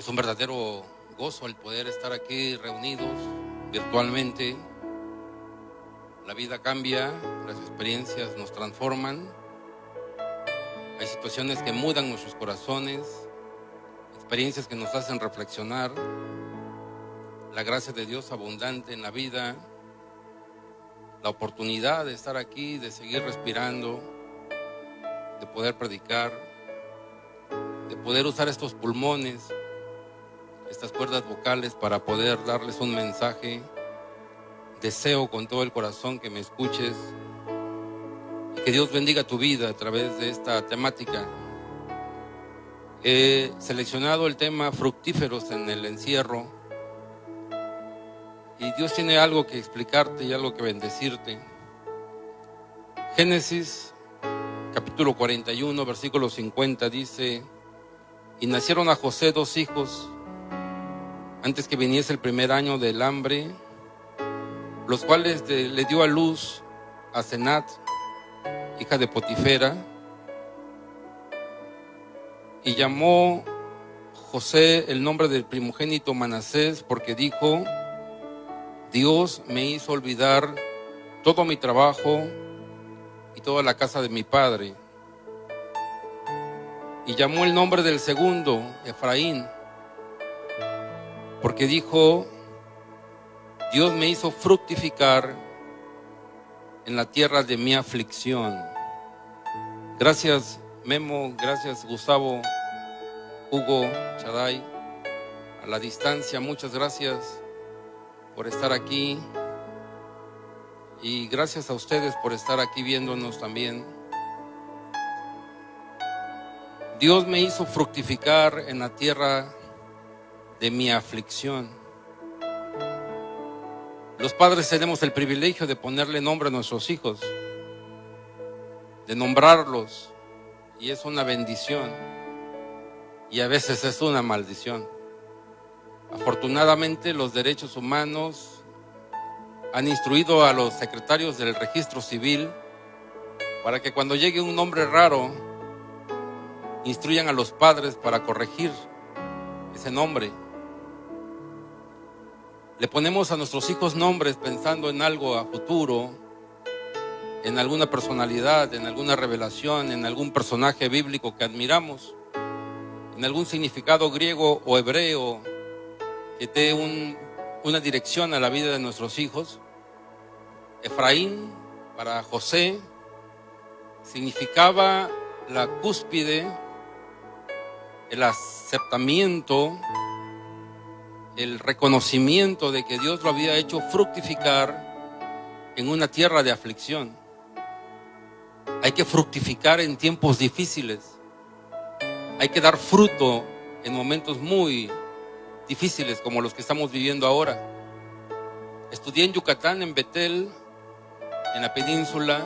Es un verdadero gozo el poder estar aquí reunidos virtualmente. La vida cambia, las experiencias nos transforman. Hay situaciones que mudan nuestros corazones, experiencias que nos hacen reflexionar. La gracia de Dios abundante en la vida, la oportunidad de estar aquí, de seguir respirando, de poder predicar, de poder usar estos pulmones, estas cuerdas vocales para poder darles un mensaje. Deseo con todo el corazón que me escuches y que Dios bendiga tu vida a través de esta temática. He seleccionado el tema fructíferos en el encierro y Dios tiene algo que explicarte y algo que bendecirte. Génesis capítulo 41 versículo 50 dice: y nacieron a José 2 hijos antes que viniese el primer año del hambre, los cuales le dio a luz a Senat, hija de Potifera, y llamó José el nombre del primogénito Manasés, porque dijo: Dios me hizo olvidar todo mi trabajo y toda la casa de mi padre. Y llamó el nombre del segundo Efraín, porque dijo: Dios me hizo fructificar en la tierra de mi aflicción. Gracias Memo, gracias Gustavo, Hugo, Chaday, a la distancia, muchas gracias por estar aquí y gracias a ustedes por estar aquí viéndonos también. Dios me hizo fructificar en la tierra de mi aflicción. Los padres tenemos el privilegio de ponerle nombre a nuestros hijos, de nombrarlos, y es una bendición y a veces es una maldición. Afortunadamente los derechos humanos han instruido a los secretarios del registro civil para que cuando llegue un nombre raro instruyan a los padres para corregir ese nombre. Le ponemos a nuestros hijos nombres pensando en algo a futuro, en alguna personalidad, en alguna revelación, en algún personaje bíblico que admiramos, en algún significado griego o hebreo que dé una dirección a la vida de nuestros hijos. Efraín, para José, significaba la cúspide, el aceptamiento, el reconocimiento de que Dios lo había hecho fructificar en una tierra de aflicción. Hay que fructificar en tiempos difíciles. Hay que dar fruto en momentos muy difíciles como los que estamos viviendo ahora. Estudié en Yucatán, en Betel, en la península,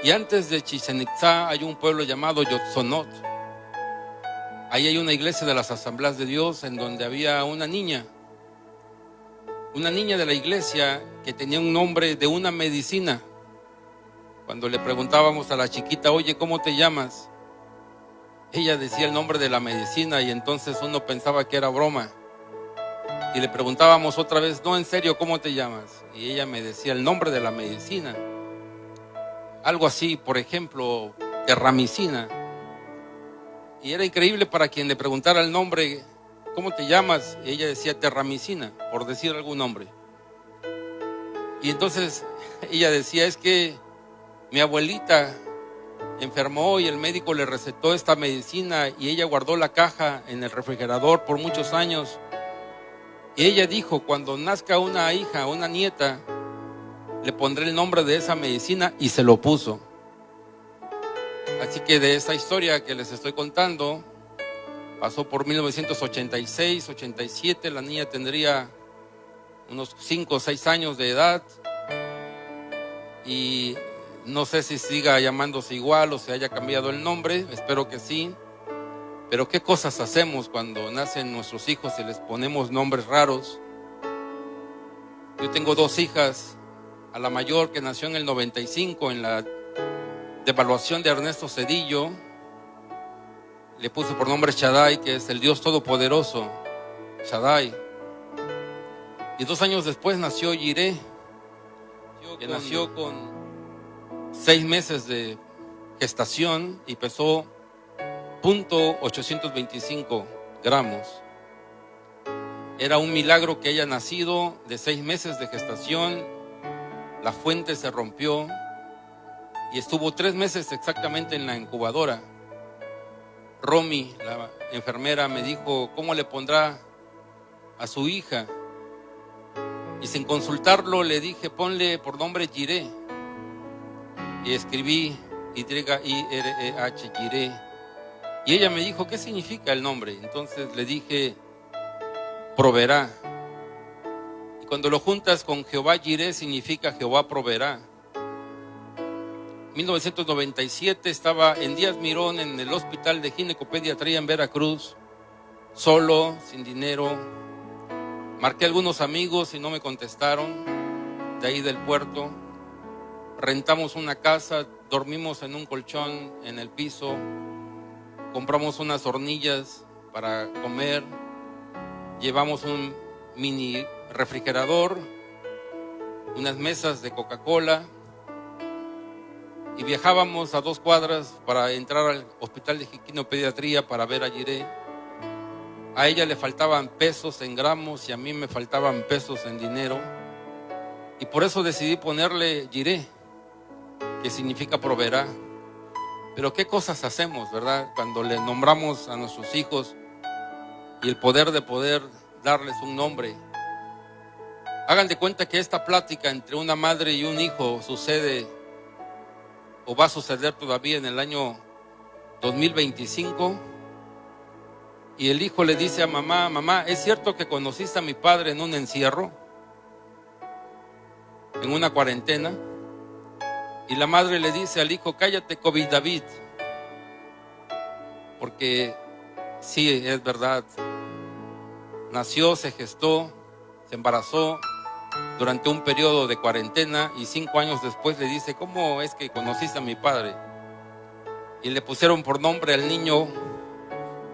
y antes de Chichén Itzá hay un pueblo llamado Yotzonot. Ahí hay una iglesia de las Asambleas de Dios en donde había una niña de la iglesia que tenía un nombre de una medicina. Cuando le preguntábamos a la chiquita: oye, ¿cómo te llamas? Ella decía el nombre de la medicina y entonces uno pensaba que era broma. Y le preguntábamos otra vez: no, en serio, ¿cómo te llamas? Y ella me decía el nombre de la medicina. Algo así, por ejemplo, terramicina. Y era increíble para quien le preguntara el nombre: ¿cómo te llamas? Y ella decía terramicina, por decir algún nombre. Y entonces ella decía: es que mi abuelita enfermó y el médico le recetó esta medicina y ella guardó la caja en el refrigerador por muchos años. Y ella dijo: cuando nazca una hija, una nieta, le pondré el nombre de esa medicina, y se lo puso. Así que de esa historia que les estoy contando, pasó por 1986, 87, la niña tendría unos 5 o 6 años de edad y no sé si siga llamándose igual o se haya cambiado el nombre, espero que sí. Pero qué cosas hacemos cuando nacen nuestros hijos y les ponemos nombres raros. Yo tengo 2 hijas, a la mayor que nació en el 95 en la devaluación de Ernesto Zedillo, le puse por nombre Shaddai, que es el Dios Todopoderoso, Shaddai. Y 2 años después nació Jireh, que nació con 6 meses de gestación y pesó 0.825 gramos. Era un milagro que haya nacido de 6 meses de gestación. La fuente se rompió y estuvo 3 meses exactamente en la incubadora. Romy, la enfermera, me dijo cómo le pondrá a su hija. Y sin consultarlo le dije, ponle por nombre Jireh. Y escribí Y-I-R-E-H, Jireh. Y ella me dijo, ¿qué significa el nombre? Entonces le dije, proveerá. Y cuando lo juntas con Jehová Jireh, significa Jehová proveerá. 1997 estaba en Díaz Mirón, en el hospital de ginecopediatría en Veracruz, solo, sin dinero. Marqué a algunos amigos y no me contestaron, de ahí del puerto. Rentamos una casa, dormimos en un colchón en el piso, compramos unas hornillas para comer, llevamos un mini refrigerador, unas mesas de Coca-Cola y viajábamos a 2 cuadras para entrar al hospital de ginecopediatría para ver a Jireh. A ella le faltaban pesos en gramos y a mí me faltaban pesos en dinero. Y por eso decidí ponerle Jireh, que significa proveerá. Pero qué cosas hacemos, ¿verdad? Cuando le nombramos a nuestros hijos y el poder de poder darles un nombre. Hagan de cuenta que esta plática entre una madre y un hijo sucede o va a suceder todavía en el año 2025. Y el hijo le dice a mamá, mamá, ¿es cierto que conociste a mi padre en un encierro? En una cuarentena. Y la madre le dice al hijo, cállate, COVID David. Porque sí, es verdad. Nació, se gestó, se embarazó durante un periodo de cuarentena y 5 años después le dice, ¿cómo es que conociste a mi padre? Y le pusieron por nombre al niño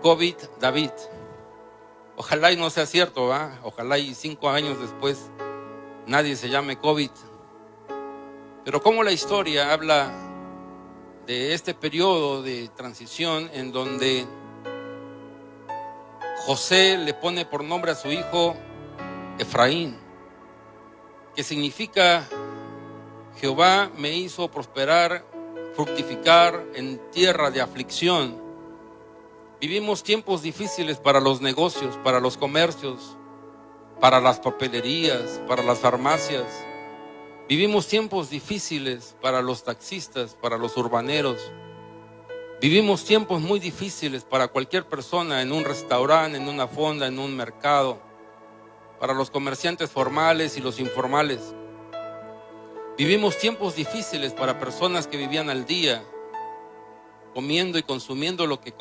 COVID David. Ojalá y no sea cierto, ¿verdad? Ojalá y 5 años después nadie se llame COVID. Pero como la historia habla de este periodo de transición en donde José le pone por nombre a su hijo Efraín, que significa Jehová me hizo prosperar, fructificar en tierra de aflicción. Vivimos tiempos difíciles para los negocios, para los comercios, para las papelerías, para las farmacias. Vivimos tiempos difíciles para los taxistas, para los urbaneros. Vivimos tiempos muy difíciles para cualquier persona en un restaurante, en una fonda, en un mercado, para los comerciantes formales y los informales. Vivimos tiempos difíciles para personas que vivían al día, comiendo y consumiendo lo que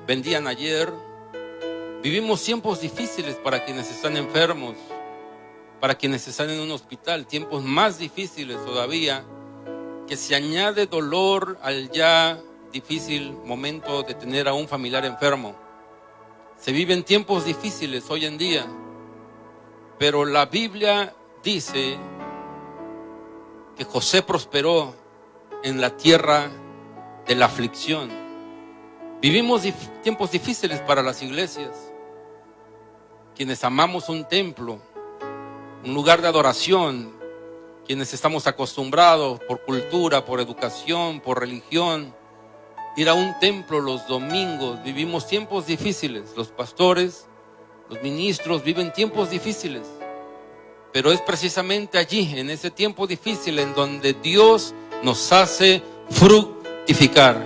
vendían ayer. Vivimos tiempos difíciles para quienes están enfermos, para quienes están en un hospital, tiempos más difíciles todavía, que se añade dolor al ya difícil momento de tener a un familiar enfermo. Se viven tiempos difíciles hoy en día, pero la Biblia dice que José prosperó en la tierra de la aflicción. Vivimos tiempos difíciles para las iglesias, quienes amamos un templo, un lugar de adoración, quienes estamos acostumbrados por cultura, por educación, por religión, ir a un templo los domingos. Vivimos tiempos difíciles. Los pastores, los ministros viven tiempos difíciles. Pero es precisamente allí, en ese tiempo difícil, en donde Dios nos hace fructificar.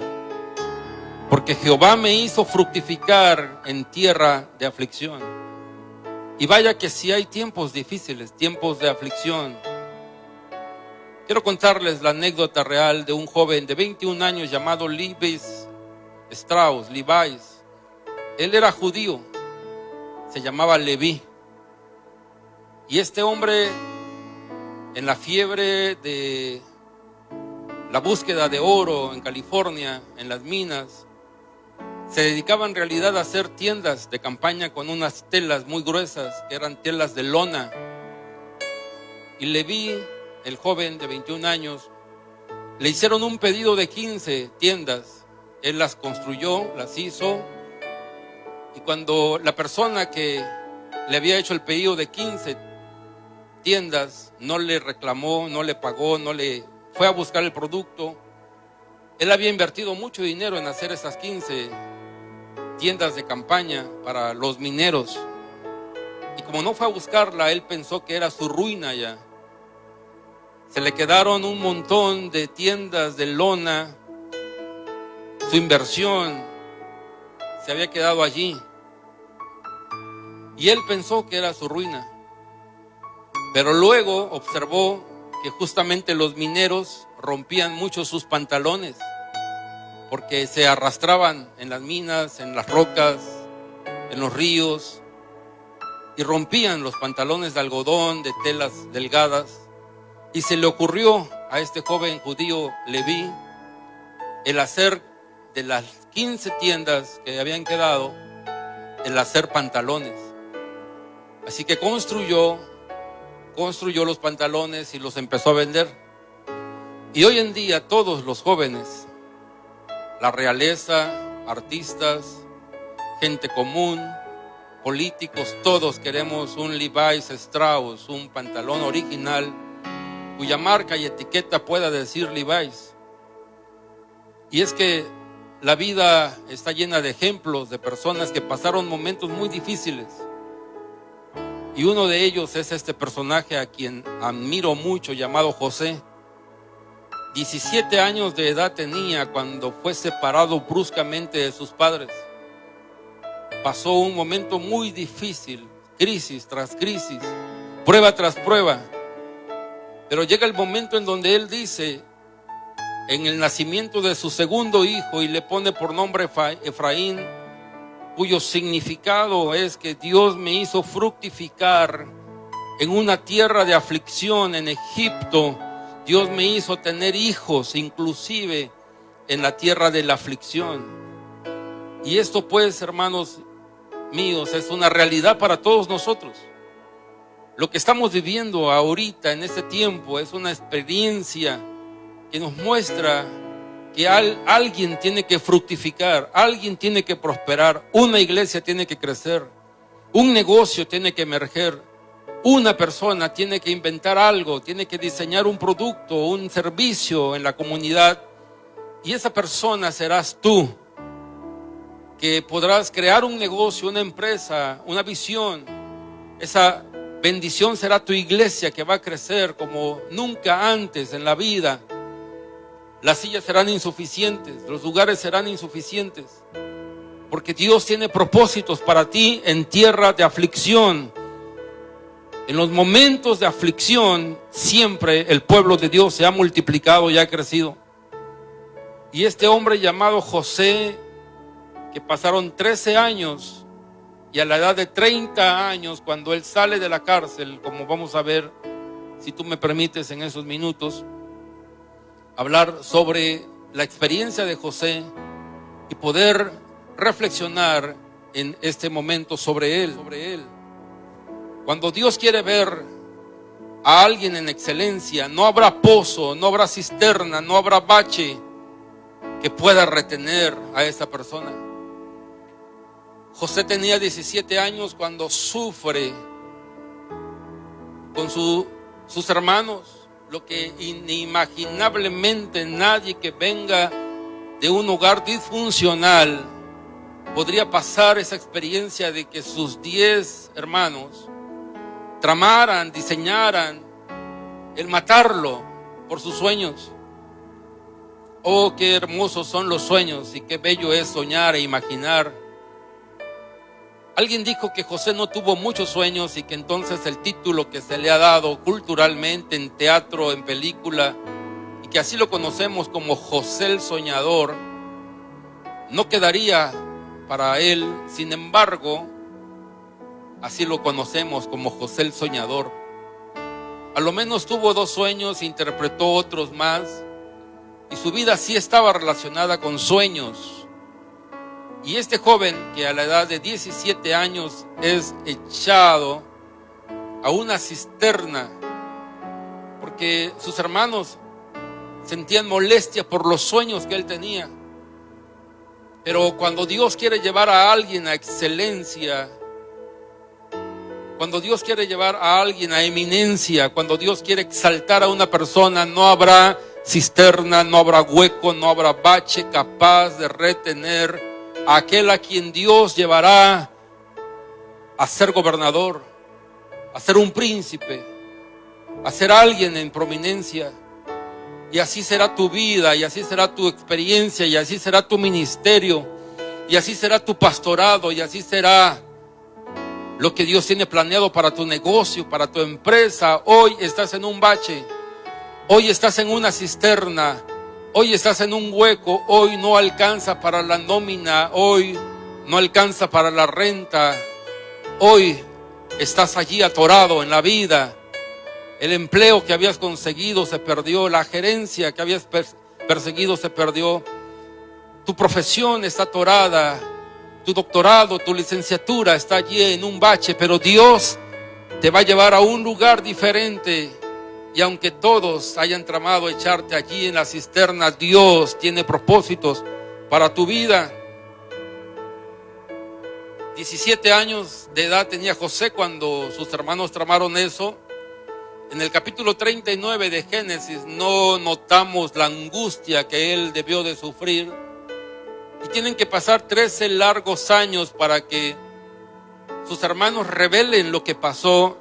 Porque Jehová me hizo fructificar en tierra de aflicción. Y vaya que si hay tiempos difíciles, tiempos de aflicción. Quiero contarles la anécdota real de un joven de 21 años llamado Levis Strauss, Levi's. Él era judío, se llamaba Leví. Y este hombre, en la fiebre de la búsqueda de oro en California, en las minas, Se dedicaba en realidad a hacer tiendas de campaña con unas telas muy gruesas, que eran telas de lona. Y Leví, el joven de 21 años, le hicieron un pedido de 15 tiendas. Él las construyó, las hizo. Y cuando la persona que le había hecho el pedido de 15 tiendas no le reclamó, no le pagó, no le fue a buscar el producto, él había invertido mucho dinero en hacer esas 15 tiendas de campaña para los mineros. Y como no fue a buscarla, él pensó que era su ruina ya. Se le quedaron un montón de tiendas de lona. Su inversión se había quedado allí. Y él pensó que era su ruina. Pero luego observó que justamente los mineros rompían mucho sus pantalones, porque se arrastraban en las minas, en las rocas, en los ríos, y rompían los pantalones de algodón, de telas delgadas. Y se le ocurrió a este joven judío Leví el hacer de las 15 tiendas que habían quedado, el hacer pantalones. Así que construyó los pantalones y los empezó a vender. Y hoy en día todos los jóvenes, la realeza, artistas, gente común, políticos, todos queremos un Levi's Strauss, un pantalón original cuya marca y etiqueta pueda decir Levi's. Y es que la vida está llena de ejemplos de personas que pasaron momentos muy difíciles. Y uno de ellos es este personaje a quien admiro mucho, llamado José. 17 años de edad tenía cuando fue separado bruscamente de sus padres. Pasó un momento muy difícil, crisis tras crisis, prueba tras prueba. Pero llega el momento en donde él dice, en el nacimiento de su segundo hijo, y le pone por nombre Efraín, cuyo significado es que Dios me hizo fructificar en una tierra de aflicción, en Egipto. Dios me hizo tener hijos, inclusive en la tierra de la aflicción. Y esto, pues, hermanos míos, es una realidad para todos nosotros. Lo que estamos viviendo ahorita en este tiempo es una experiencia que nos muestra que alguien tiene que fructificar, alguien tiene que prosperar, una iglesia tiene que crecer, un negocio tiene que emerger, una persona tiene que inventar algo, tiene que diseñar un producto, un servicio en la comunidad, y esa persona serás tú, que podrás crear un negocio, una empresa, una visión. Esa bendición será tu iglesia, que va a crecer como nunca antes en la vida. Las sillas serán insuficientes, los lugares serán insuficientes, porque Dios tiene propósitos para ti en tierra de aflicción. En los momentos de aflicción, siempre el pueblo de Dios se ha multiplicado y ha crecido. Y este hombre llamado José, que pasaron 13 años, y a la edad de 30 años, cuando él sale de la cárcel, como vamos a ver, si tú me permites en esos minutos, hablar sobre la experiencia de José y poder reflexionar en este momento sobre él. Cuando Dios quiere ver a alguien en excelencia, no habrá pozo, no habrá cisterna, no habrá bache que pueda retener a esa persona. José tenía 17 años cuando sufre con sus hermanos lo que inimaginablemente nadie que venga de un hogar disfuncional podría pasar esa experiencia de que sus 10 hermanos tramaran, diseñaran el matarlo por sus sueños. Oh, qué hermosos son los sueños y qué bello es soñar e imaginar. Alguien dijo que José no tuvo muchos sueños y que entonces el título que se le ha dado culturalmente en teatro, en película, y que así lo conocemos como José el Soñador, no quedaría para él. Sin embargo, así lo conocemos como José el Soñador. A lo menos tuvo 2 sueños, interpretó otros más, y su vida sí estaba relacionada con sueños. Y este joven, que a la edad de 17 años es echado a una cisterna, porque sus hermanos sentían molestia por los sueños que él tenía. Pero cuando Dios quiere llevar a alguien a excelencia, cuando Dios quiere llevar a alguien a eminencia, cuando Dios quiere exaltar a una persona, no habrá cisterna, no habrá hueco, no habrá bache capaz de retener a aquel a quien Dios llevará a ser gobernador, a ser un príncipe, a ser alguien en prominencia. Y así será tu vida, y así será tu experiencia, y así será tu ministerio, y así será tu pastorado, y así será lo que Dios tiene planeado para tu negocio, para tu empresa. Hoy estás en un bache, hoy estás en una cisterna, hoy estás en un hueco, hoy no alcanza para la nómina, hoy no alcanza para la renta, hoy estás allí atorado en la vida. El empleo que habías conseguido se perdió, la gerencia que habías perseguido se perdió, tu profesión está atorada, tu doctorado, tu licenciatura está allí en un bache, pero Dios te va a llevar a un lugar diferente. Y aunque todos hayan tramado echarte allí en la cisterna, Dios tiene propósitos para tu vida. 17 años de edad tenía José cuando sus hermanos tramaron eso. En el capítulo 39 de Génesis no notamos la angustia que él debió de sufrir. Y tienen que pasar 13 largos años para que sus hermanos revelen lo que pasó.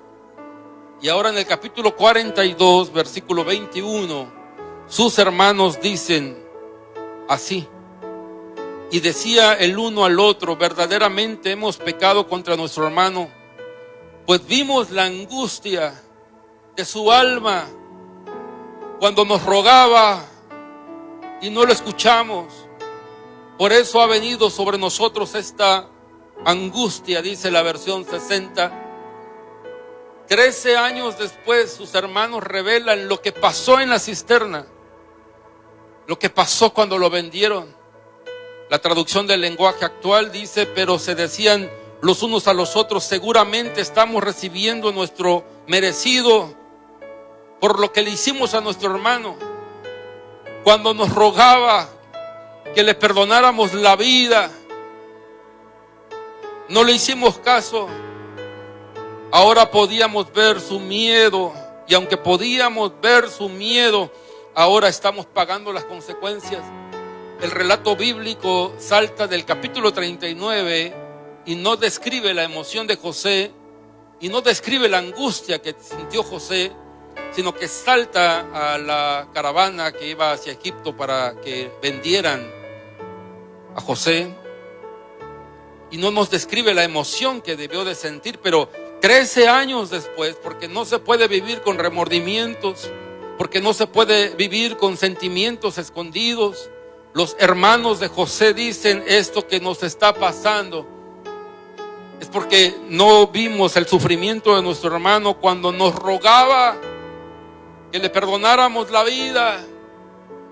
Y ahora en el capítulo 42, versículo 21, sus hermanos dicen así: y decía el uno al otro, verdaderamente hemos pecado contra nuestro hermano, pues vimos la angustia de su alma cuando nos rogaba y no lo escuchamos. Por eso ha venido sobre nosotros esta angustia, dice la versión 60. 13 años después, sus hermanos revelan lo que pasó en la cisterna, lo que pasó cuando lo vendieron. La traducción del lenguaje actual dice: pero se decían los unos a los otros, seguramente estamos recibiendo nuestro merecido por lo que le hicimos a nuestro hermano. Cuando nos rogaba que le perdonáramos la vida, no le hicimos caso. Ahora podíamos ver su miedo, y aunque podíamos ver su miedo, ahora estamos pagando las consecuencias. El relato bíblico salta del capítulo 39 y no describe la emoción de José, y no describe la angustia que sintió José, sino que salta a la caravana que iba hacia Egipto para que vendieran a José, y no nos describe la emoción que debió de sentir. Pero 13 años después, porque no se puede vivir con remordimientos, porque no se puede vivir con sentimientos escondidos, los hermanos de José dicen: esto que nos está pasando es porque no vimos el sufrimiento de nuestro hermano cuando nos rogaba que le perdonáramos la vida.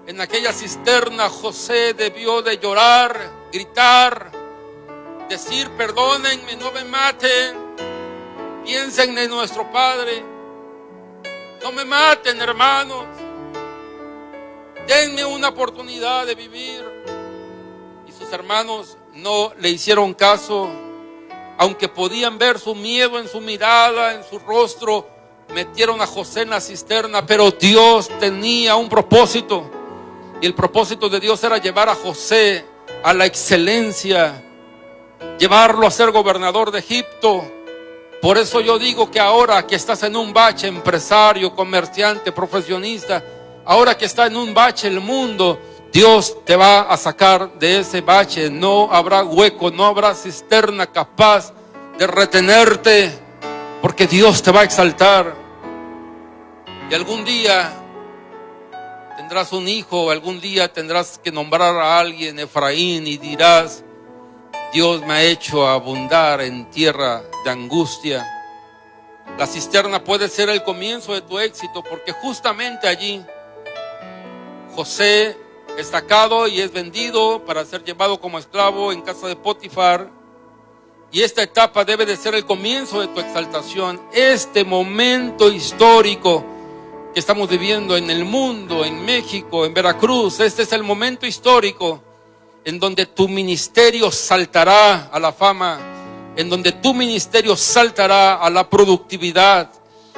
En aquella cisterna José debió de llorar, gritar, decir: perdónenme, no me maten, piensen en nuestro Padre, no me maten, hermanos, denme una oportunidad de vivir. Y sus hermanos no le hicieron caso, aunque podían ver su miedo en su mirada, en su rostro. Metieron a José en la cisterna, pero Dios tenía un propósito, y el propósito de Dios era llevar a José a la excelencia, llevarlo a ser gobernador de Egipto. Por eso yo digo que ahora que estás en un bache, empresario, comerciante, profesionista, ahora que está en un bache el mundo, Dios te va a sacar de ese bache. No habrá hueco, no habrá cisterna capaz de retenerte, porque Dios te va a exaltar. Y algún día tendrás un hijo, algún día tendrás que nombrar a alguien Efraín, y dirás: Dios me ha hecho abundar en tierra de angustia. La cisterna puede ser el comienzo de tu éxito, porque justamente allí José es sacado y es vendido para ser llevado como esclavo en casa de Potifar. Y esta etapa debe de ser el comienzo de tu exaltación. Este momento histórico que estamos viviendo en el mundo, en México, en Veracruz, este es el momento histórico en donde tu ministerio saltará a la fama, en donde tu ministerio saltará a la productividad,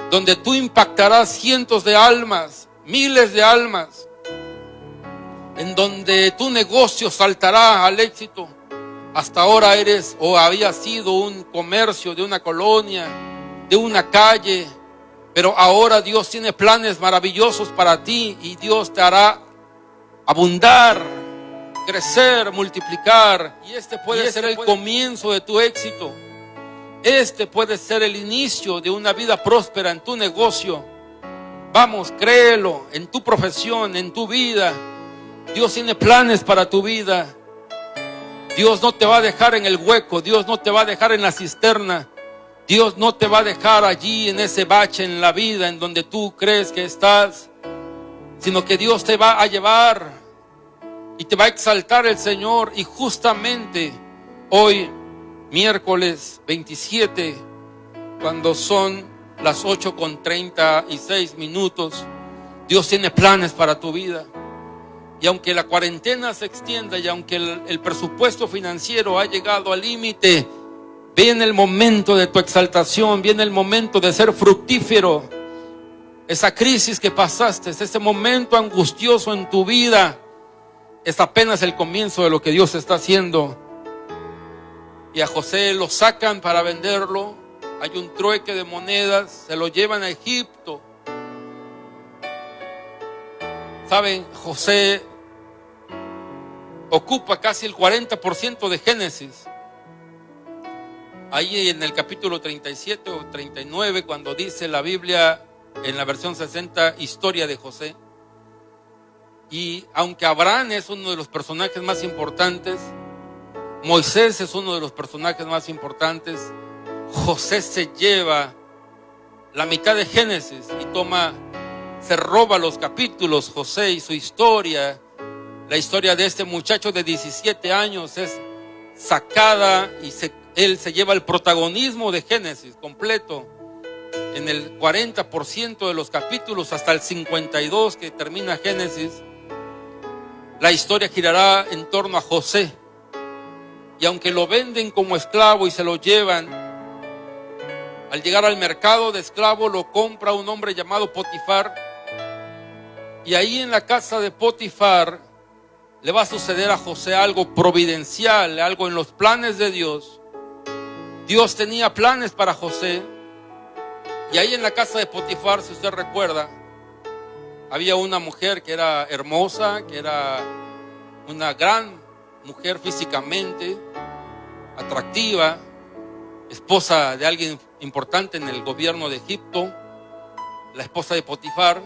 donde tú impactarás cientos de almas, miles de almas, en donde tu negocio saltará al éxito. Hasta ahora eres o había sido un comercio de una colonia, de una calle, pero ahora Dios tiene planes maravillosos para ti y Dios te hará abundar, crecer, multiplicar. Y este puede ser el comienzo de tu éxito. Este puede ser el inicio de una vida próspera en tu negocio. Vamos, créelo, en tu profesión, en tu vida. Dios tiene planes para tu vida. Dios no te va a dejar en el hueco, Dios no te va a dejar en la cisterna, Dios no te va a dejar allí en ese bache en la vida en donde tú crees que estás, sino que Dios te va a llevar y te va a exaltar el Señor. Y justamente hoy, miércoles 27, cuando son las 8:36, Dios tiene planes para tu vida. Y aunque la cuarentena se extienda y aunque el presupuesto financiero ha llegado al límite, viene el momento de tu exaltación, viene el momento de ser fructífero. Esa crisis que pasaste, ese momento angustioso en tu vida, es apenas el comienzo de lo que Dios está haciendo. Y a José lo sacan para venderlo, hay un trueque de monedas, se lo llevan a Egipto. Saben, José ocupa casi el 40% de Génesis. Ahí en el capítulo 37 o 39, cuando dice la Biblia en la versión 60, historia de José. Y aunque Abraham es uno de los personajes más importantes, Moisés es uno de los personajes más importantes, José se lleva la mitad de Génesis y se roba los capítulos. José y su historia, la historia de este muchacho de 17 años es sacada y él se lleva el protagonismo de Génesis completo. En el 40% de los capítulos hasta el 52 que termina Génesis, la historia girará en torno a José. Y aunque lo venden como esclavo y se lo llevan, al llegar al mercado de esclavo lo compra un hombre llamado Potifar. Y ahí en la casa de Potifar le va a suceder a José algo providencial, algo en los planes de Dios. Dios tenía planes para José. Y ahí en la casa de Potifar, si usted recuerda, había una mujer que era hermosa, que era una gran mujer físicamente, atractiva, esposa de alguien importante en el gobierno de Egipto, la esposa de Potifar,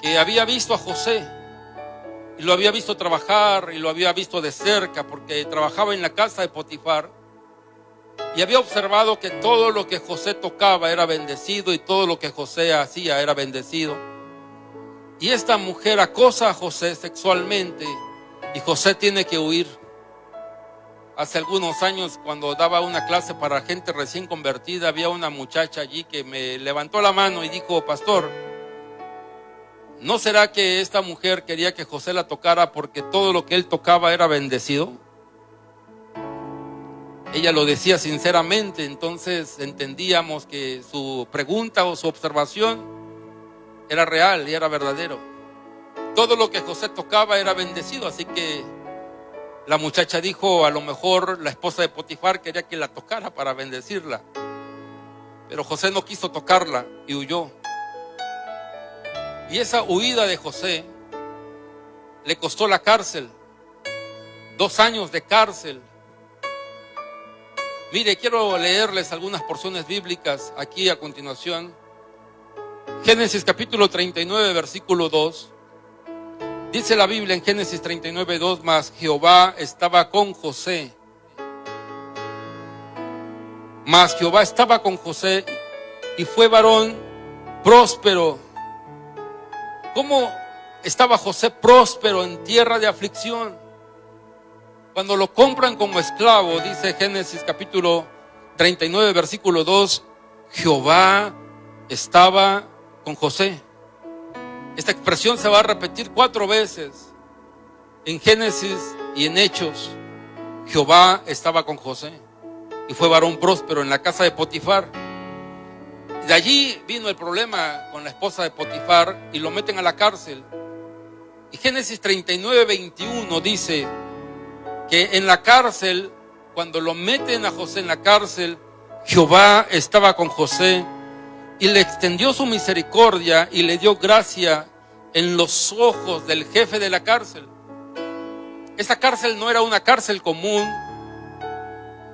que había visto a José y lo había visto trabajar y lo había visto de cerca porque trabajaba en la casa de Potifar y había observado que todo lo que José tocaba era bendecido y todo lo que José hacía era bendecido. Y esta mujer acosa a José sexualmente y José tiene que huir. Hace algunos años, cuando daba una clase para gente recién convertida, había una muchacha allí que me levantó la mano y dijo: pastor, ¿no será que esta mujer quería que José la tocara porque todo lo que él tocaba era bendecido? Ella lo decía sinceramente, entonces entendíamos que su pregunta o su observación era real y era verdadero. Todo lo que José tocaba era bendecido, así que la muchacha dijo: a lo mejor la esposa de Potifar quería que la tocara para bendecirla. Pero José no quiso tocarla y huyó. Y esa huida de José le costó la cárcel, 2 años de cárcel. Mire, quiero leerles algunas porciones bíblicas aquí a continuación. Génesis capítulo 39, versículo 2. Dice la Biblia en Génesis 39, 2: mas Jehová estaba con José. Mas Jehová estaba con José y fue varón próspero. ¿Cómo estaba José próspero en tierra de aflicción. Cuando lo compran como esclavo, dice Génesis capítulo 39, versículo 2, Jehová estaba con José. Esta expresión se va a repetir 4 veces en Génesis y en Hechos. Jehová estaba con José y fue varón próspero en la casa de Potifar. De allí vino el problema con la esposa de Potifar y lo meten a la cárcel. Y Génesis 39, 21 dice que en la cárcel, cuando lo meten a José en la cárcel, Jehová estaba con José y le extendió su misericordia y le dio gracia en los ojos del jefe de la cárcel. Esa cárcel no era una cárcel común,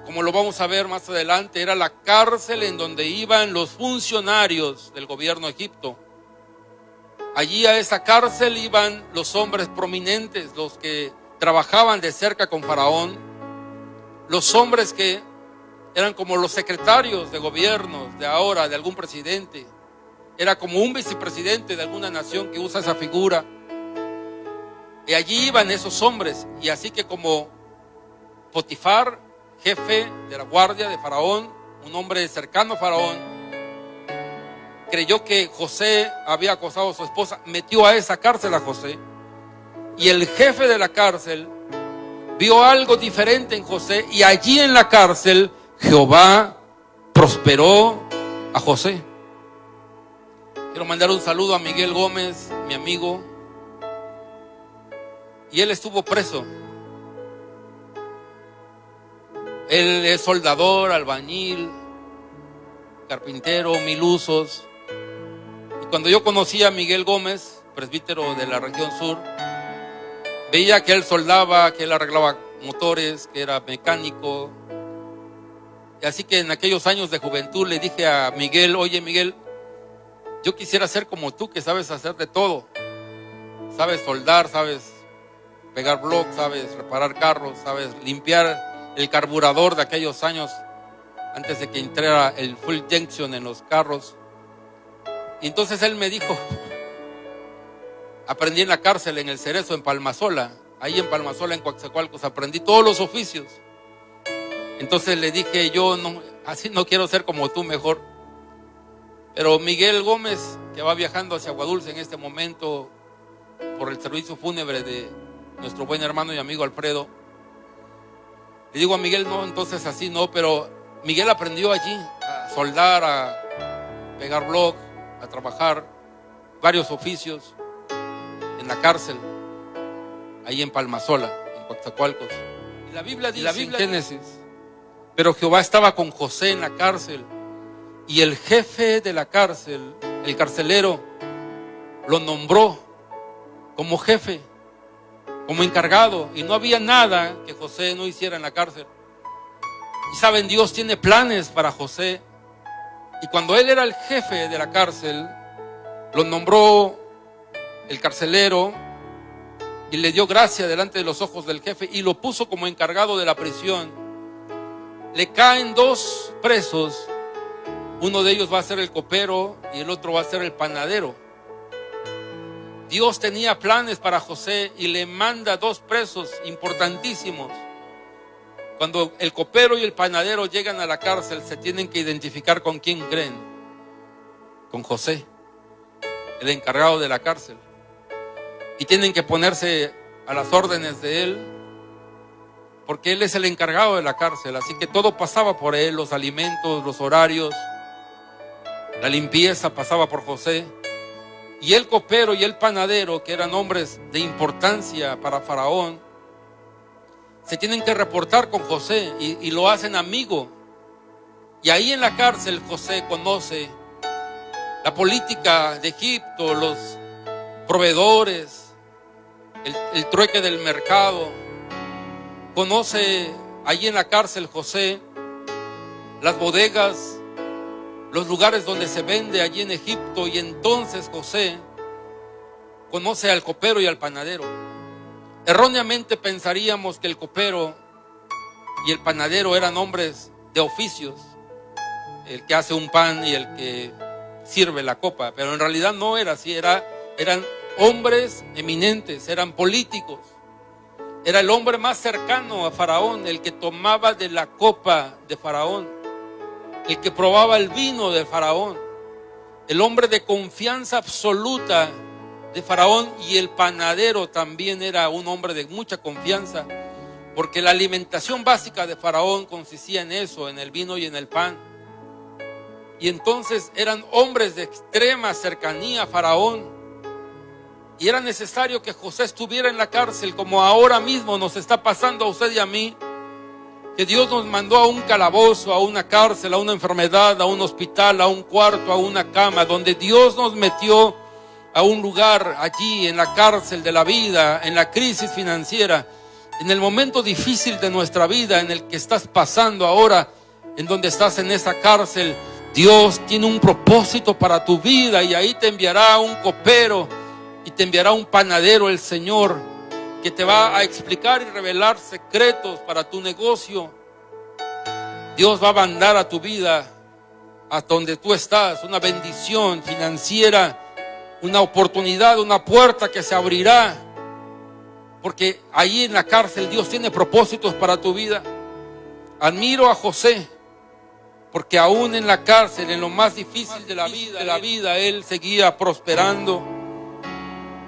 como lo vamos a ver más adelante, era la cárcel en donde iban los funcionarios del gobierno de Egipto. Allí a esa cárcel iban los hombres prominentes, los que trabajaban de cerca con Faraón, los hombres que eran como los secretarios de gobierno de ahora, de algún presidente. Era como un vicepresidente de alguna nación que usa esa figura. Y allí iban esos hombres. Y así que como Potifar, jefe de la guardia de Faraón, un hombre cercano a Faraón, creyó que José había acosado a su esposa, metió a esa cárcel a José. Y el jefe de la cárcel vio algo diferente en José, y allí en la cárcel Jehová prosperó a José. Quiero mandar un saludo a Miguel Gómez, mi amigo. Y él estuvo preso. Él es soldador, albañil, carpintero, 1000 usos. Y cuando yo conocí a Miguel Gómez, presbítero de la región sur, veía que él soldaba, que él arreglaba motores, que era mecánico. Y así que en aquellos años de juventud le dije a Miguel: oye Miguel, yo quisiera ser como tú, que sabes hacer de todo. Sabes soldar, sabes pegar blocks, sabes reparar carros, sabes limpiar el carburador de aquellos años antes de que entrara el full junction en los carros. Y entonces él me dijo: aprendí en la cárcel, en el Cerezo, en Palmasola. Ahí en Palmasola, en Coatzacoalcos, aprendí todos los oficios. Entonces le dije yo: no, así no quiero ser como tú, mejor. Pero Miguel Gómez, que va viajando hacia Aguadulce en este momento por el servicio fúnebre de nuestro buen hermano y amigo Alfredo, le digo a Miguel: no, entonces así no. Pero Miguel aprendió allí a soldar, a pegar bloc, a trabajar varios oficios en la cárcel, ahí en Palmasola, en Coatzacoalcos. Y la Biblia dice en Génesis: pero Jehová estaba con José en la cárcel, y el jefe de la cárcel, el carcelero, lo nombró como jefe, como encargado, y no había nada que José no hiciera en la cárcel. Y saben, Dios tiene planes para José. Y cuando él era el jefe de la cárcel, lo nombró el carcelero y le dio gracia delante de los ojos del jefe y lo puso como encargado de la prisión. Le caen 2 presos, uno de ellos va a ser el copero y el otro va a ser el panadero. Dios tenía planes para José y le manda 2 presos importantísimos. Cuando el copero y el panadero llegan a la cárcel, se tienen que identificar con quién creen. Con José, el encargado de la cárcel. Y tienen que ponerse a las órdenes de él, porque él es el encargado de la cárcel. Así que todo pasaba por él: los alimentos, los horarios, la limpieza pasaba por José. Y el copero y el panadero, que eran hombres de importancia para Faraón, se tienen que reportar con José y lo hacen amigo. Y ahí en la cárcel José conoce la política de Egipto, los proveedores, el trueque del mercado. Conoce allí en la cárcel José las bodegas, los lugares donde se vende allí en Egipto. Y entonces José conoce al copero y al panadero. Erróneamente pensaríamos que el copero y el panadero eran hombres de oficios, el que hace un pan y el que sirve la copa, pero en realidad no era así. Eran hombres eminentes, eran políticos. Era el hombre más cercano a Faraón, el que tomaba de la copa de Faraón, el que probaba el vino de Faraón, el hombre de confianza absoluta de Faraón, y el panadero también era un hombre de mucha confianza, porque la alimentación básica de Faraón consistía en eso, en el vino y en el pan. Y entonces eran hombres de extrema cercanía a Faraón, y era necesario que José estuviera en la cárcel, como ahora mismo nos está pasando a usted y a mí, que Dios nos mandó a un calabozo, a una cárcel, a una enfermedad, a un hospital, a un cuarto, a una cama, donde Dios nos metió a un lugar allí en la cárcel de la vida, en la crisis financiera, en el momento difícil de nuestra vida, en el que estás pasando ahora, en donde estás en esa cárcel. Dios tiene un propósito para tu vida, y ahí te enviará un copero y te enviará un panadero, el Señor, que te va a explicar y revelar secretos para tu negocio. Dios va a mandar a tu vida hasta donde tú estás una bendición financiera, una oportunidad, una puerta que se abrirá, porque ahí en la cárcel Dios tiene propósitos para tu vida. Admiro a José, porque aún en la cárcel, en lo más difícil de la vida, él seguía prosperando.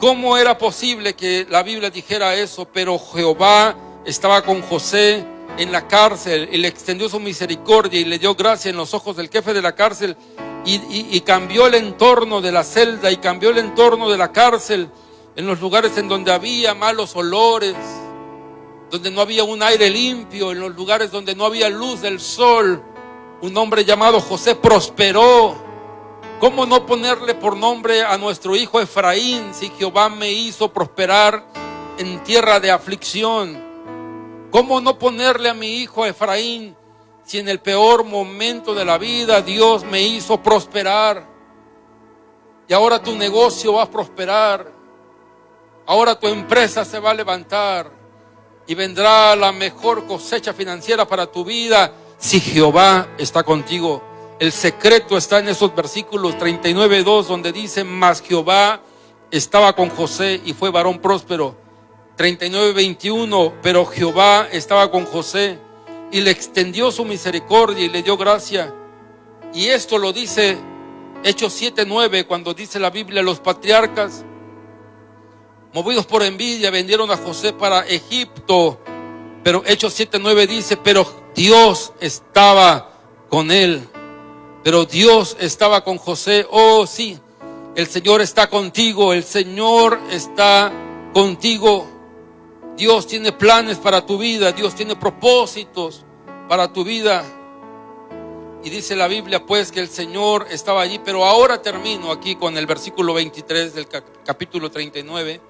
¿Cómo era posible que la Biblia dijera eso? Pero Jehová estaba con José en la cárcel y le extendió su misericordia y le dio gracia en los ojos del jefe de la cárcel, y cambió el entorno de la celda, y cambió el entorno de la cárcel, en los lugares en donde había malos olores, donde no había un aire limpio, en los lugares donde no había luz del sol. Un hombre llamado José prosperó. ¿Cómo no ponerle por nombre a nuestro hijo Efraín, si Jehová me hizo prosperar en tierra de aflicción? ¿Cómo no ponerle a mi hijo Efraín, si en el peor momento de la vida Dios me hizo prosperar? Y ahora tu negocio va a prosperar, ahora tu empresa se va a levantar, y vendrá la mejor cosecha financiera para tu vida si Jehová está contigo. El secreto está en esos versículos 39:2, donde dice: mas Jehová estaba con José y fue varón próspero. 39:21, pero Jehová estaba con José y le extendió su misericordia y le dio gracia. Y esto lo dice Hechos 7:9, cuando dice la Biblia: los patriarcas, movidos por envidia, vendieron a José para Egipto. Pero Hechos 7:9 dice: pero Dios estaba con él. Pero Dios estaba con José. Oh sí, el Señor está contigo, el Señor está contigo. Dios tiene planes para tu vida, Dios tiene propósitos para tu vida. Y dice la Biblia pues que el Señor estaba allí. Pero ahora termino aquí con el versículo 23 del capítulo 39.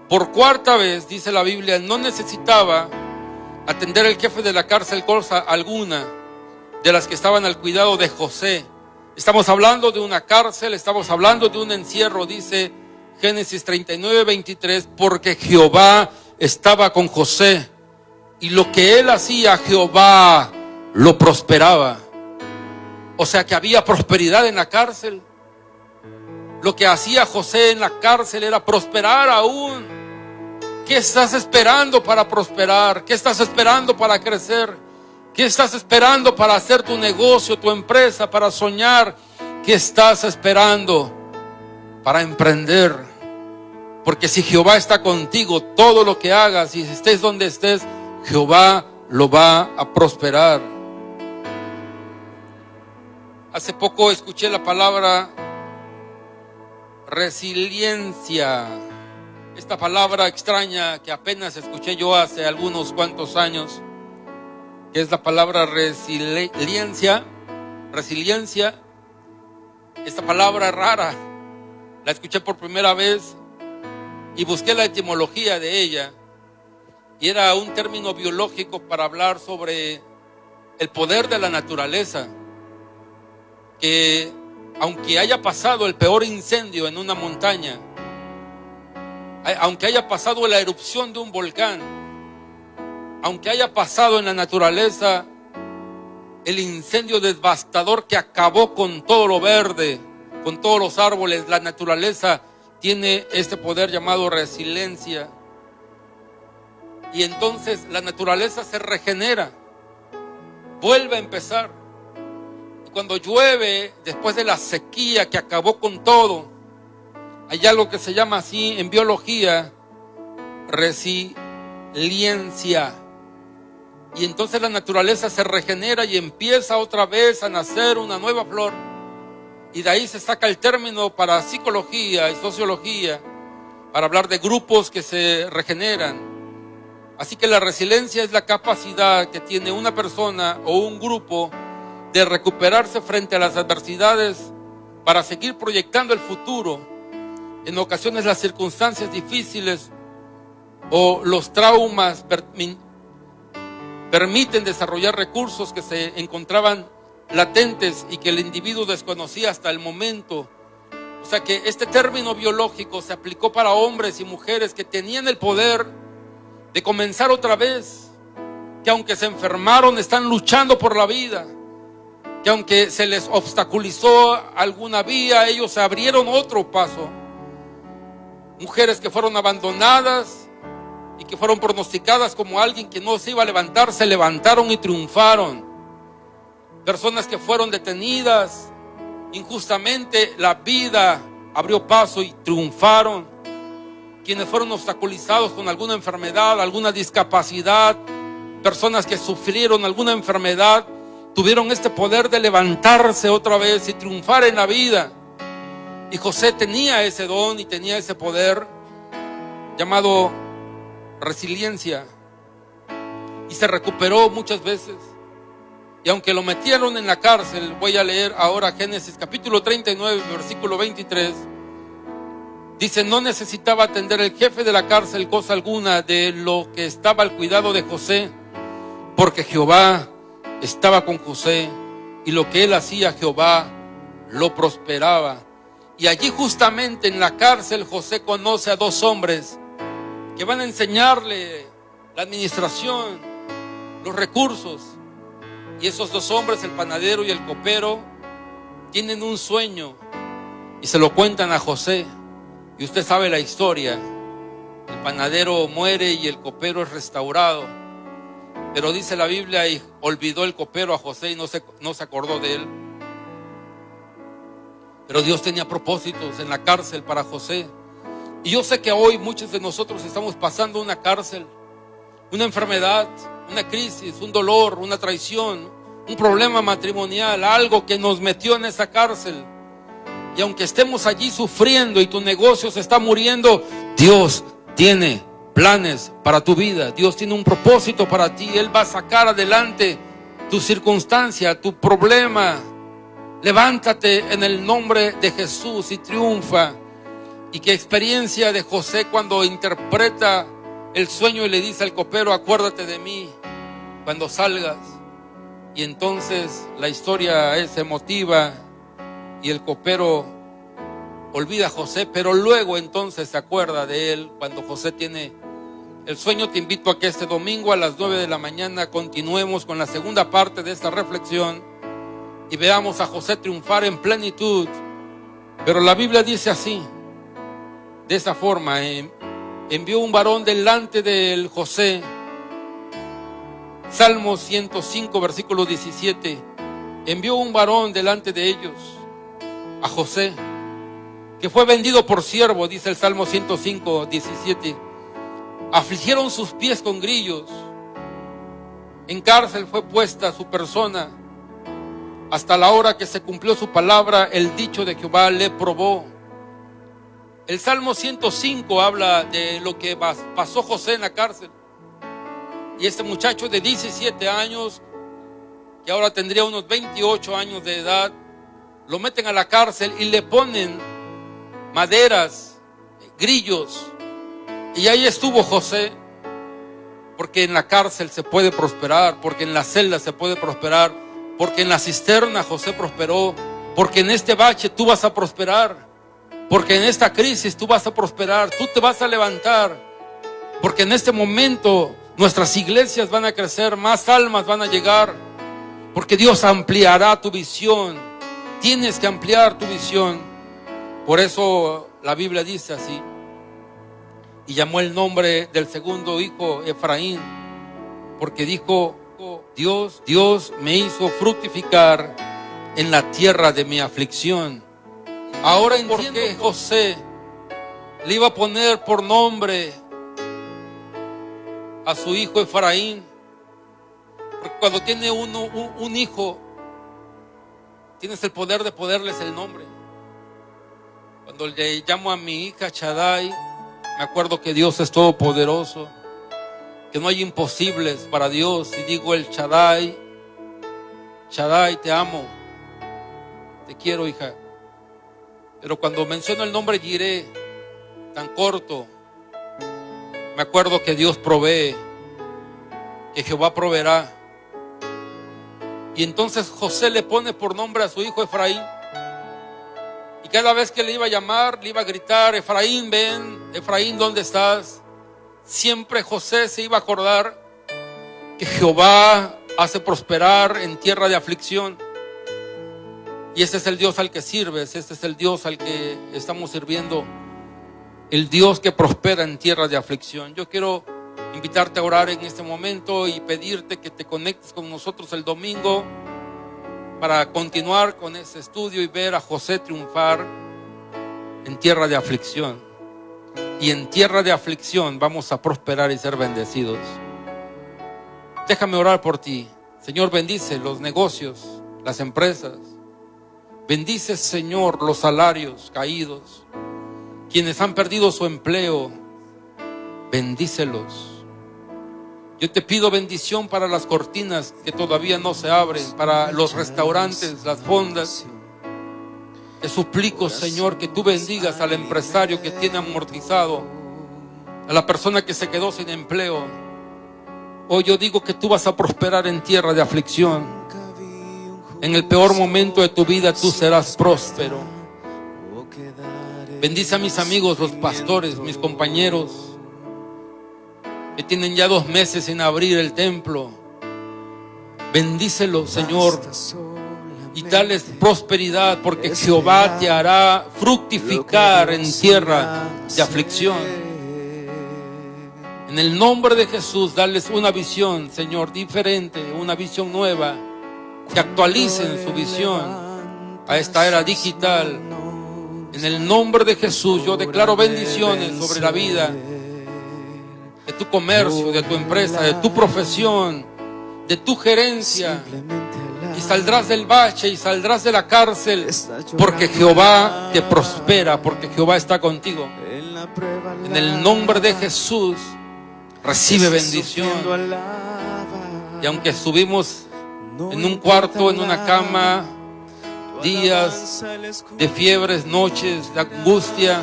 Por cuarta vez, dice la Biblia, no necesitaba atender el jefe de la cárcel cosa alguna de las que estaban al cuidado de José. Estamos hablando de una cárcel, estamos hablando de un encierro. Dice Génesis 39:23, porque Jehová estaba con José, y lo que él hacía, Jehová lo prosperaba. O sea que había prosperidad en la cárcel. Lo que hacía José en la cárcel era prosperar aún. ¿Qué estás esperando para prosperar? ¿Qué estás esperando para crecer? ¿Qué estás esperando para hacer tu negocio, tu empresa, para soñar? ¿Qué estás esperando para emprender? Porque si Jehová está contigo, todo lo que hagas, y estés donde estés, Jehová lo va a prosperar. Hace poco escuché la palabra resiliencia. Esta palabra extraña que apenas escuché yo hace algunos cuantos años, que es la palabra resiliencia. Esta palabra rara, la escuché por primera vez y busqué la etimología de ella, y era un término biológico para hablar sobre el poder de la naturaleza, que aunque haya pasado el peor incendio en una montaña, aunque haya pasado la erupción de un volcán, aunque haya pasado en la naturaleza el incendio devastador que acabó con todo lo verde, con todos los árboles, la naturaleza tiene este poder llamado resiliencia. Y entonces la naturaleza se regenera, vuelve a empezar. Y cuando llueve, después de la sequía que acabó con todo, hay algo que se llama así en biología, resiliencia. Y entonces la naturaleza se regenera y empieza otra vez a nacer una nueva flor. Y de ahí se saca el término para psicología y sociología, para hablar de grupos que se regeneran. Así que la resiliencia es la capacidad que tiene una persona o un grupo de recuperarse frente a las adversidades para seguir proyectando el futuro. En ocasiones las circunstancias difíciles o los traumas permiten desarrollar recursos que se encontraban latentes y que el individuo desconocía hasta el momento. O sea que este término biológico se aplicó para hombres y mujeres que tenían el poder de comenzar otra vez, que aunque se enfermaron están luchando por la vida, que aunque se les obstaculizó alguna vía, ellos se abrieron otro paso. Mujeres que fueron abandonadas y que fueron pronosticadas como alguien que no se iba a levantar, se levantaron y triunfaron. Personas que fueron detenidas injustamente, la vida abrió paso y triunfaron. Quienes fueron obstaculizados con alguna enfermedad, alguna discapacidad, personas que sufrieron alguna enfermedad, tuvieron este poder de levantarse otra vez y triunfar en la vida. Y José tenía ese don y tenía ese poder llamado resiliencia, y se recuperó muchas veces. Y aunque lo metieron en la cárcel, voy a leer ahora Génesis capítulo 39, versículo 23. Dice: no necesitaba atender el jefe de la cárcel cosa alguna de lo que estaba al cuidado de José, porque Jehová estaba con José, y lo que él hacía, Jehová lo prosperaba. Y allí justamente en la cárcel José conoce a dos hombres que van a enseñarle la administración, los recursos. Y esos dos hombres, el panadero y el copero, tienen un sueño y se lo cuentan a José. Y usted sabe la historia. El panadero muere y el copero es restaurado. Pero dice la Biblia, y olvidó el copero a José y no se acordó de él. Pero Dios tenía propósitos en la cárcel para José. Y yo sé que hoy muchos de nosotros estamos pasando una cárcel, una enfermedad, una crisis, un dolor, una traición, un problema matrimonial, algo que nos metió en esa cárcel. Y aunque estemos allí sufriendo y tu negocio se está muriendo, Dios tiene planes para tu vida. Dios tiene un propósito para ti. Él va a sacar adelante tu circunstancia, tu problema. Levántate en el nombre de Jesús y triunfa. Y qué experiencia de José cuando interpreta el sueño y le dice al copero: acuérdate de mí cuando salgas. Y entonces la historia es emotiva y el copero olvida a José, pero luego entonces se acuerda de él cuando José tiene el sueño. Te invito a que este domingo a las 9 de la mañana continuemos con la segunda parte de esta reflexión y veamos a José triunfar en plenitud. Pero la Biblia dice así, de esa forma: envió un varón delante del José. Salmo 105, versículo 17. Envió un varón delante de ellos, a José, que fue vendido por siervo, dice el Salmo 105, 17. Afligieron sus pies con grillos. En cárcel fue puesta su persona, hasta la hora que se cumplió su palabra, el dicho de Jehová le probó. El Salmo 105 habla de lo que pasó José en la cárcel. Y este muchacho de 17 años, que ahora tendría unos 28 años de edad, lo meten a la cárcel y le ponen maderas, grillos. Y ahí estuvo José, porque en la cárcel se puede prosperar, porque en la celda se puede prosperar, porque en la cisterna José prosperó, porque en este bache tú vas a prosperar, porque en esta crisis tú vas a prosperar, tú te vas a levantar, porque en este momento nuestras iglesias van a crecer, más almas van a llegar, porque Dios ampliará tu visión. Tienes que ampliar tu visión. Por eso la Biblia dice así: y llamó el nombre del segundo hijo Efraín, porque dijo: Dios me hizo fructificar en la tierra de mi aflicción. Ahora entiendo por qué José le iba a poner por nombre a su hijo Efraín. Porque cuando tiene un hijo, tienes el poder de ponerles el nombre. Cuando le llamo a mi hija Shaddai, me acuerdo que Dios es todopoderoso, que no hay imposibles para Dios. Y digo el Shaddai: Shaddai, te amo, te quiero, hija. Pero cuando menciono el nombre Jireh, tan corto, me acuerdo que Dios provee, que Jehová proveerá. Y entonces José le pone por nombre a su hijo Efraín. Y cada vez que le iba a llamar, le iba a gritar: Efraín, ven. Efraín, ¿dónde estás? Siempre José se iba a acordar que Jehová hace prosperar en tierra de aflicción. Y ese es el Dios al que sirves, ese es el Dios al que estamos sirviendo, el Dios que prospera en tierra de aflicción. Yo quiero invitarte a orar en este momento y pedirte que te conectes con nosotros el domingo para continuar con ese estudio y ver a José triunfar en tierra de aflicción. Y en tierra de aflicción vamos a prosperar y ser bendecidos. Déjame orar por ti. Señor, bendice los negocios, las empresas. Bendice, Señor, los salarios caídos. Quienes han perdido su empleo, bendícelos. Yo te pido bendición para las cortinas que todavía no se abren, para los restaurantes, las fondas. Te suplico, Señor, que tú bendigas al empresario que tiene amortizado, a la persona que se quedó sin empleo. Hoy yo digo que tú vas a prosperar en tierra de aflicción. En el peor momento de tu vida tú serás próspero. Bendice a mis amigos, los pastores, mis compañeros, que tienen ya 2 meses sin abrir el templo. Bendícelos, Señor, y dales prosperidad, porque Jehová te hará fructificar en tierra de aflicción. En el nombre de Jesús, dales una visión, Señor, diferente, una visión nueva, que actualicen su visión a esta era digital. En el nombre de Jesús, yo declaro bendiciones sobre la vida de tu comercio, de tu empresa, de tu profesión, de tu gerencia. Y saldrás del bache y saldrás de la cárcel, porque Jehová te prospera, porque Jehová está contigo. En el nombre de Jesús, recibe bendición. Y aunque estuvimos en un cuarto, en una cama, días de fiebres, noches de angustia,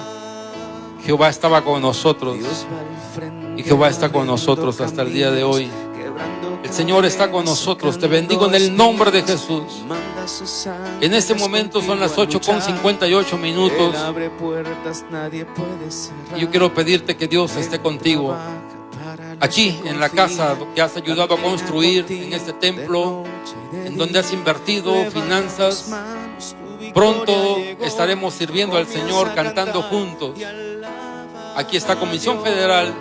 Jehová estaba con nosotros. Y Jehová está con nosotros hasta el día de hoy. El Señor está con nosotros. Te bendigo en el nombre de Jesús. En este momento son las 8:58 minutos. Y yo quiero pedirte que Dios esté contigo. Aquí en la casa que has ayudado a construir, en este templo, en donde has invertido finanzas. Pronto estaremos sirviendo al Señor, cantando juntos. Aquí está Comisión Federal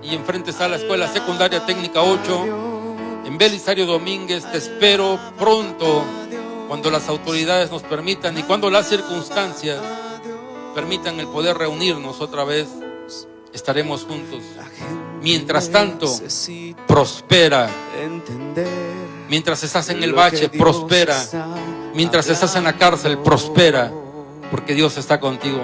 y enfrente está la Escuela Secundaria Técnica 8. En Belisario Domínguez. Te espero pronto, cuando las autoridades nos permitan y cuando las circunstancias permitan el poder reunirnos otra vez. Estaremos juntos. Mientras tanto, prospera. Mientras estás en el bache, prospera. Mientras estás en la cárcel, prospera, porque Dios está contigo.